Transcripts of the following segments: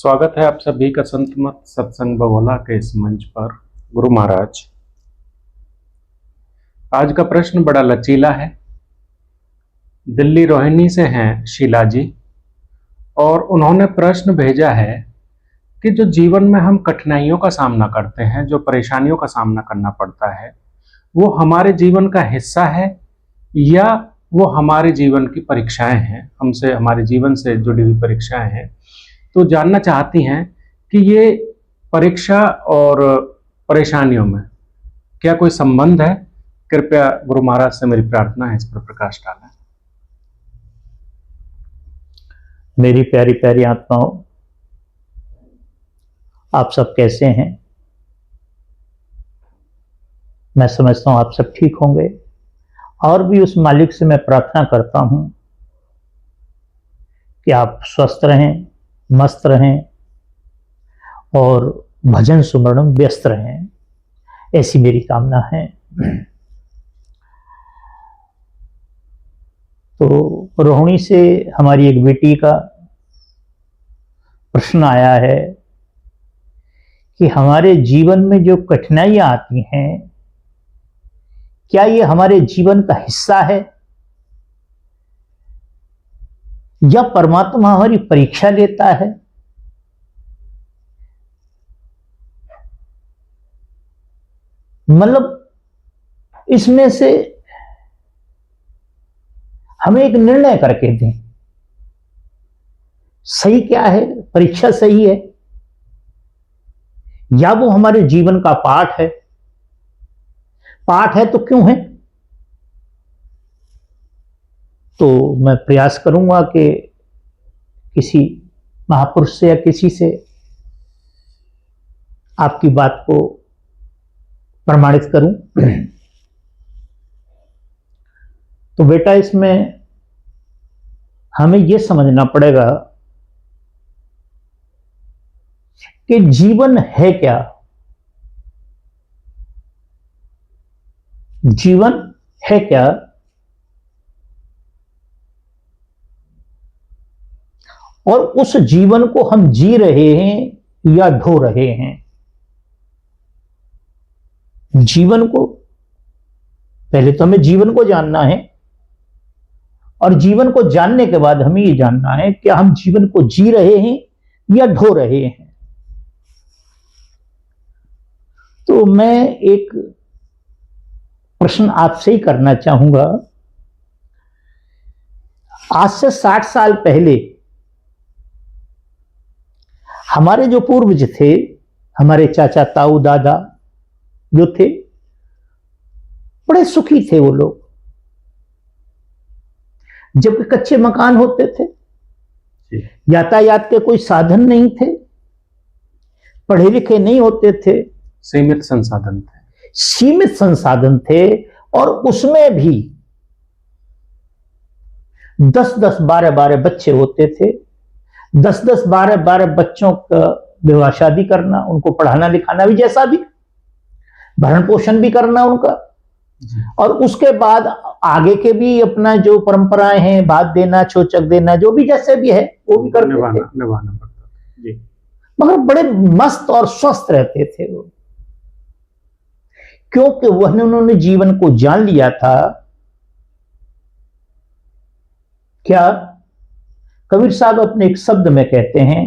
स्वागत है आप सभी का संत मत सत्संग बगोला के इस मंच पर। गुरु महाराज, आज का प्रश्न बड़ा लचीला है। दिल्ली रोहिणी से हैं शीला जी, और उन्होंने प्रश्न भेजा है कि जो जीवन में हम कठिनाइयों का सामना करते हैं, जो परेशानियों का सामना करना पड़ता है, वो हमारे जीवन का हिस्सा है या वो हमारे जीवन की परीक्षाएं हैं, हमसे हमारे जीवन से जुड़ी हुई परीक्षाएं हैं। तो जानना चाहती हैं कि ये परीक्षा और परेशानियों में क्या कोई संबंध है। कृपया गुरु महाराज से मेरी प्रार्थना है, इस पर प्रकाश डालें। मेरी प्यारी प्यारी आत्माओं, आप सब कैसे हैं? मैं समझता हूं आप सब ठीक होंगे, और भी उस मालिक से मैं प्रार्थना करता हूं कि आप स्वस्थ रहें, मस्त रहें और भजन सुमरण में व्यस्त रहें, ऐसी मेरी कामना है। तो रोहिणी से हमारी एक बेटी का प्रश्न आया है कि हमारे जीवन में जो कठिनाइयां आती हैं, क्या ये हमारे जीवन का हिस्सा है या परमात्मा हमारी परीक्षा लेता है? मतलब इसमें से हमें एक निर्णय करके दें, सही क्या है? परीक्षा सही है या वो हमारे जीवन का पाठ है? पाठ है तो क्यों है? तो मैं प्रयास करूंगा कि किसी महापुरुष से या किसी से आपकी बात को प्रमाणित करूं। तो बेटा, इसमें हमें यह समझना पड़ेगा कि जीवन है क्या। जीवन है क्या? और उस जीवन को हम जी रहे हैं या ढो रहे हैं। जीवन को, पहले तो हमें जीवन को जानना है, और जीवन को जानने के बाद हमें ये जानना है कि हम जीवन को जी रहे हैं या ढो रहे हैं। तो मैं एक प्रश्न आपसे ही करना चाहूंगा। आज से 60 साल पहले हमारे जो पूर्वज थे, हमारे चाचा ताऊ दादा जो थे, बड़े सुखी थे वो लोग। जब कच्चे मकान होते थे, यातायात के कोई साधन नहीं थे, पढ़े लिखे नहीं होते थे, सीमित संसाधन थे। सीमित संसाधन थे, और उसमें भी 10-10, 12-12 बच्चे होते थे। 10-10, 12-12 बच्चों का विवाह शादी करना, उनको पढ़ाना लिखाना भी, जैसा भी भरण पोषण भी करना उनका, और उसके बाद आगे के भी अपना जो परंपराएं हैं, भात देना, चोचक देना, जो भी जैसे भी है वो भी करते थे। निभाना पड़ता जी। मगर बड़े मस्त और स्वस्थ रहते थे वो, क्योंकि वह उन्होंने जीवन को जान लिया था। क्या कबीर साहब अपने एक शब्द में कहते हैं,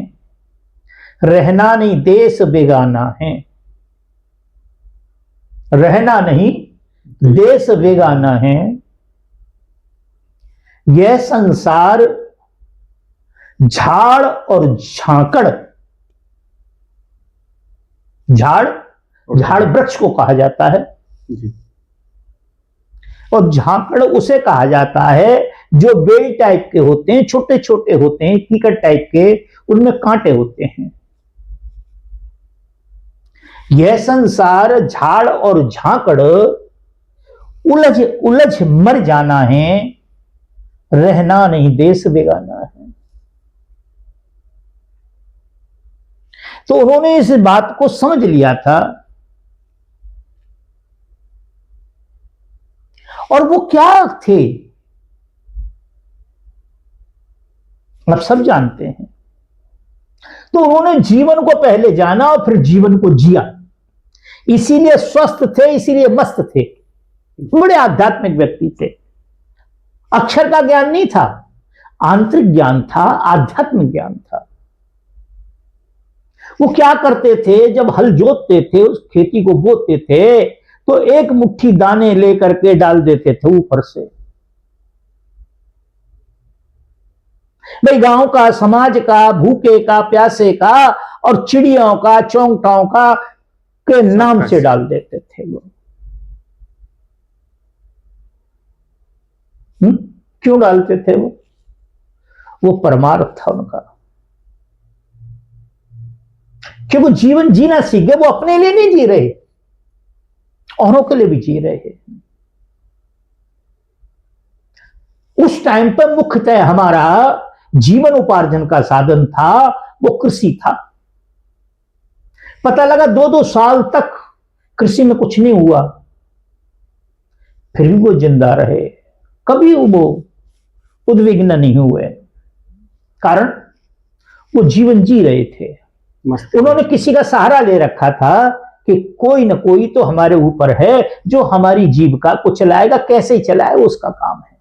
रहना नहीं देश बेगाना है। रहना नहीं देश बेगाना है, यह संसार झाड़ और झांकड़, झाड़ वृक्ष को कहा जाता है जी। और झांकड़ उसे कहा जाता है जो बेल टाइप के होते हैं, छोटे छोटे होते हैं, कीकट टाइप के, उनमें कांटे होते हैं। यह संसार झाड़ और झांकड़, उलझ उलझ मर जाना है, रहना नहीं देश बेगाना है। तो उन्होंने इस बात को समझ लिया था, और वो क्या थे आप सब जानते हैं। तो उन्होंने जीवन को पहले जाना और फिर जीवन को जिया, इसीलिए स्वस्थ थे, इसीलिए मस्त थे। बड़े आध्यात्मिक व्यक्ति थे। अक्षर का ज्ञान नहीं था, आंतरिक ज्ञान था, आध्यात्मिक ज्ञान था। वो क्या करते थे, जब हल जोतते थे, उस खेती को बोते थे, तो एक मुट्ठी दाने लेकर के डाल देते थे ऊपर से। भाई गांव का, समाज का, भूखे का, प्यासे का और चिड़ियों का, चौंगटाओं का के नाम से डाल देते थे वो। क्यों डालते थे वो परमार्थ था उनका, कि वो जीवन जीना सीख गए। वो अपने लिए नहीं जी रहे, औरों के लिए भी जी रहे हैं। उस टाइम पर मुख्यतः हमारा जीवन उपार्जन का साधन था वो कृषि था। पता लगा 2-2 साल तक कृषि में कुछ नहीं हुआ, फिर भी वो जिंदा रहे, कभी वो उद्विग्न नहीं हुए, कारण वो जीवन जी रहे थे। उन्होंने किसी का सहारा ले रखा था कि कोई ना कोई तो हमारे ऊपर है जो हमारी जीविका को चलाएगा, कैसे चलाए वो उसका काम है।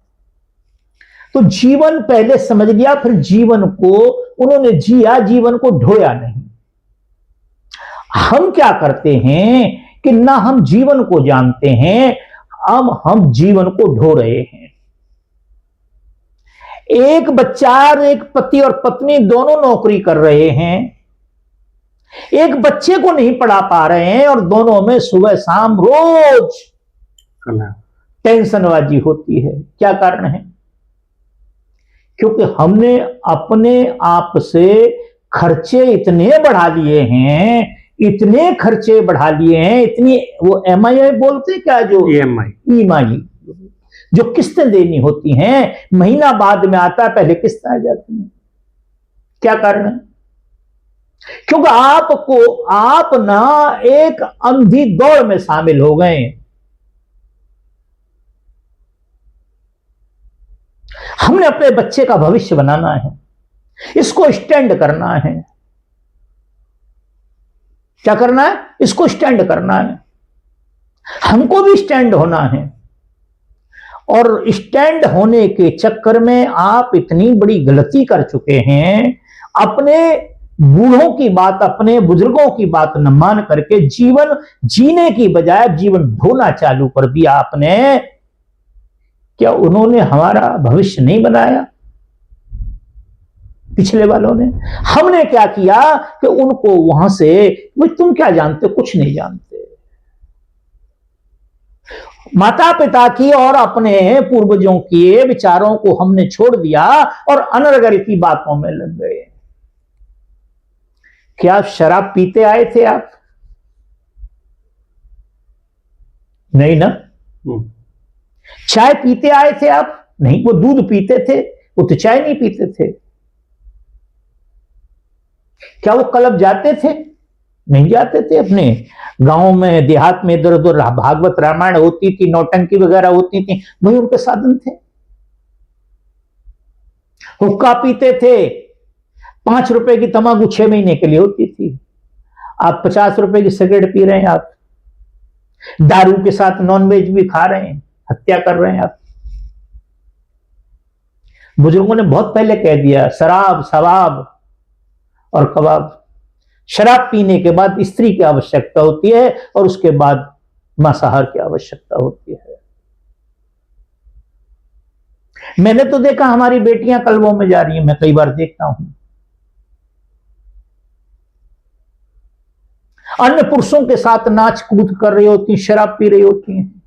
तो जीवन पहले समझ लिया, फिर जीवन को उन्होंने जिया, जीवन को ढोया नहीं। हम क्या करते हैं कि ना हम जीवन को जानते हैं, अब हम जीवन को ढो रहे हैं। एक बच्चा और एक पति और पत्नी दोनों नौकरी कर रहे हैं, एक बच्चे को नहीं पढ़ा पा रहे हैं और दोनों में सुबह शाम रोज टेंशनबाजी होती है। क्या कारण है? क्योंकि हमने अपने आप से खर्चे इतने बढ़ा लिए हैं, इतने खर्चे बढ़ा लिए हैं, इतनी वो एमआई बोलते क्या, जो ईएमआई जो किस्तें देनी होती हैं, महीना बाद में आता है, पहले किस्तें आ जाती हैं। क्या कारण है? क्योंकि आप ना एक अंधी दौड़ में शामिल हो गए। हमने अपने बच्चे का भविष्य बनाना है, इसको स्टैंड करना है। क्या करना है? इसको स्टैंड करना है। हमको भी स्टैंड होना है, और स्टैंड होने के चक्कर में आप इतनी बड़ी गलती कर चुके हैं। अपने बूढ़ों की बात, अपने बुजुर्गों की बात न मान करके जीवन जीने की बजाय जीवन ढोना चालू कर दिया आपने। क्या उन्होंने हमारा भविष्य नहीं बनाया? पिछले वालों ने। हमने क्या किया कि उनको वहां से, भाई तुम क्या जानते, कुछ नहीं जानते। माता पिता की और अपने पूर्वजों के विचारों को हमने छोड़ दिया और अनर्गल बातों में लग गए। क्या शराब पीते आए थे आप? नहीं ना। चाय पीते आए थे आप? नहीं, वो दूध पीते थे, वो तो चाय नहीं पीते थे। क्या वो क्लब जाते थे? नहीं जाते थे। अपने गांव में, देहात में इधर उधर भागवत रामायण होती थी, नौटंकी वगैरह होती थी, वही उनके साधन थे। हुक्का पीते थे, 5 रुपए की तंबाकू 6 महीने के लिए होती थी। आप 50 रुपए की सिगरेट पी रहे हैं, आप दारू के साथ नॉनवेज भी खा रहे हैं, हत्या कर रहे हैं आप। बुजुर्गों ने बहुत पहले कह दिया, शराब, शबाब और कबाब। शराब पीने के बाद स्त्री की आवश्यकता होती है और उसके बाद मांसाहार की आवश्यकता होती है। मैंने तो देखा हमारी बेटियां क्लबों में जा रही हैं, मैं कई बार देखता हूं, अन्य पुरुषों के साथ नाच कूद कर रही होती, शराब पी रही होती हैं।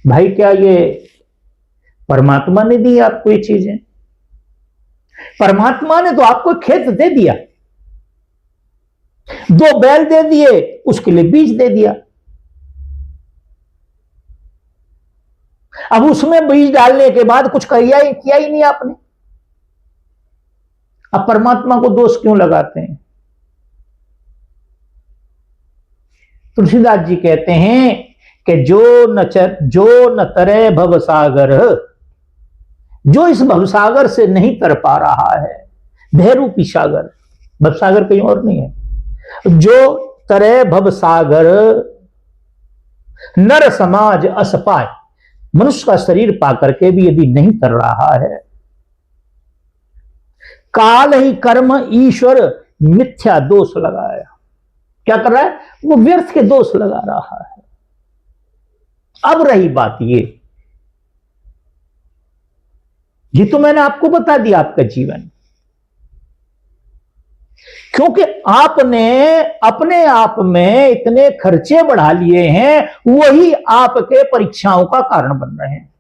भाई क्या ये परमात्मा ने दी आपको ये चीजें? परमात्मा ने तो आपको खेत दे दिया, 2 बैल दे दिए, उसके लिए बीज दे दिया। अब उसमें बीज डालने के बाद कुछ किया ही नहीं आपने। अब परमात्मा को दोष क्यों लगाते हैं? तुलसीदास जी कहते हैं कि जो न तरे भवसागर, जो इस भवसागर से नहीं तर पा रहा है, भयरूपी सागर, भव सागर कहीं और नहीं है। जो तरे भव सागर नर समाज अस पाए, मनुष्य का शरीर पा करके भी यदि नहीं कर रहा है, काल ही कर्म ईश्वर मिथ्या दोष लगाया। क्या कर रहा है? वो व्यर्थ के दोष लगा रहा है। अब रही बात ये तो मैंने आपको बता दिया आपका जीवन, क्योंकि आपने अपने आप में इतने खर्चे बढ़ा लिए हैं, वही आपके परीक्षाओं का कारण बन रहे हैं।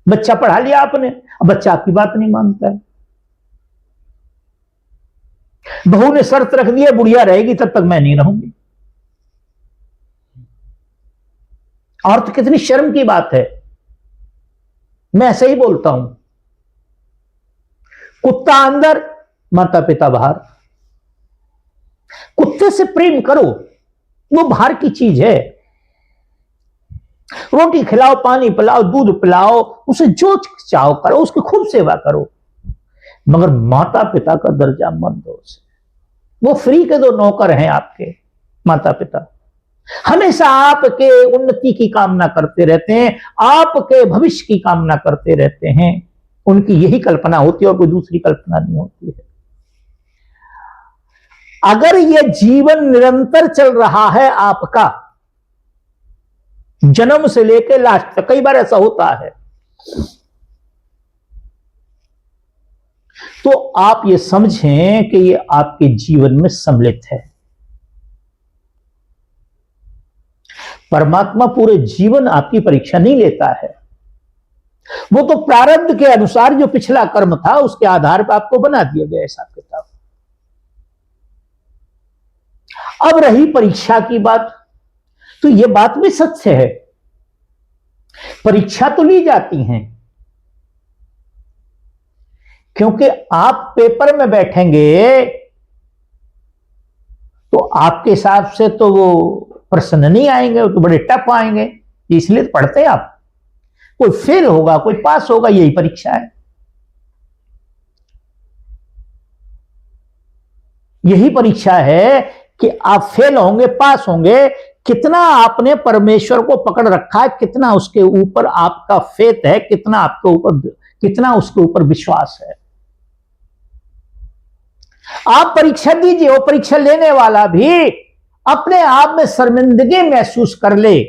बच्चा पढ़ा लिया आपने, अब बच्चा आपकी बात नहीं मानता है। बहू ने शर्त रख दी है, बुढ़िया रहेगी तब तक मैं नहीं रहूंगी। और तो कितनी शर्म की बात है, मैं ऐसे ही बोलता हूं। कुत्ता अंदर, माता पिता बाहर। कुत्ते से प्रेम करो, वो बाहर की चीज है। रोटी खिलाओ, पानी पिलाओ, दूध पिलाओ, उसे जो चाहो करो, उसकी खूब सेवा करो, मगर माता पिता का दर्जा मत दो उसे। वो फ्री के दो नौकर हैं आपके माता पिता, हमेशा आपके उन्नति की कामना करते रहते हैं, आपके भविष्य की कामना करते रहते हैं। उनकी यही कल्पना होती है और कोई दूसरी कल्पना नहीं होती है। अगर यह जीवन निरंतर चल रहा है आपका, जन्म से लेकर लास्ट तक, कई बार ऐसा होता है, तो आप ये समझें कि ये आपके जीवन में सम्मिलित है। परमात्मा पूरे जीवन आपकी परीक्षा नहीं लेता है, वो तो प्रारब्ध के अनुसार जो पिछला कर्म था उसके आधार पर आपको बना दिया गया हिसाब किताब। अब रही परीक्षा की बात, तो यह बात भी सत्य है, परीक्षा तो ली जाती हैं, क्योंकि आप पेपर में बैठेंगे तो आपके हिसाब से तो वो प्रश्न नहीं आएंगे, वो तो बड़े टफ आएंगे, इसलिए तो पढ़ते हैं आप। कोई फेल होगा, कोई पास होगा, यही परीक्षा है। यही परीक्षा है कि आप फेल होंगे, पास होंगे, कितना आपने परमेश्वर को पकड़ रखा है, कितना उसके ऊपर आपका फेथ है, कितना उसके ऊपर विश्वास है। आप परीक्षा दीजिए, वो परीक्षा लेने वाला भी अपने आप में शर्मिंदगी महसूस कर ले,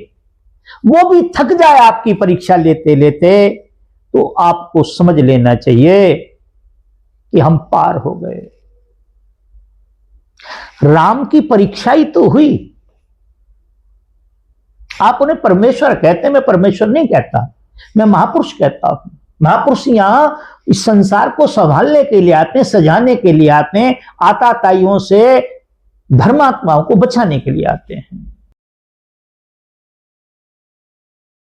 वो भी थक जाए आपकी परीक्षा लेते लेते, तो आपको समझ लेना चाहिए कि हम पार हो गए। राम की परीक्षा ही तो हुई। आप उन्हें परमेश्वर कहते हैं, मैं परमेश्वर नहीं कहता, मैं महापुरुष कहता हूं। महापुरुष यहां इस संसार को संभालने के लिए आते हैं, सजाने के लिए आते हैं, आताताइयों से धर्मात्माओं को बचाने के लिए आते हैं।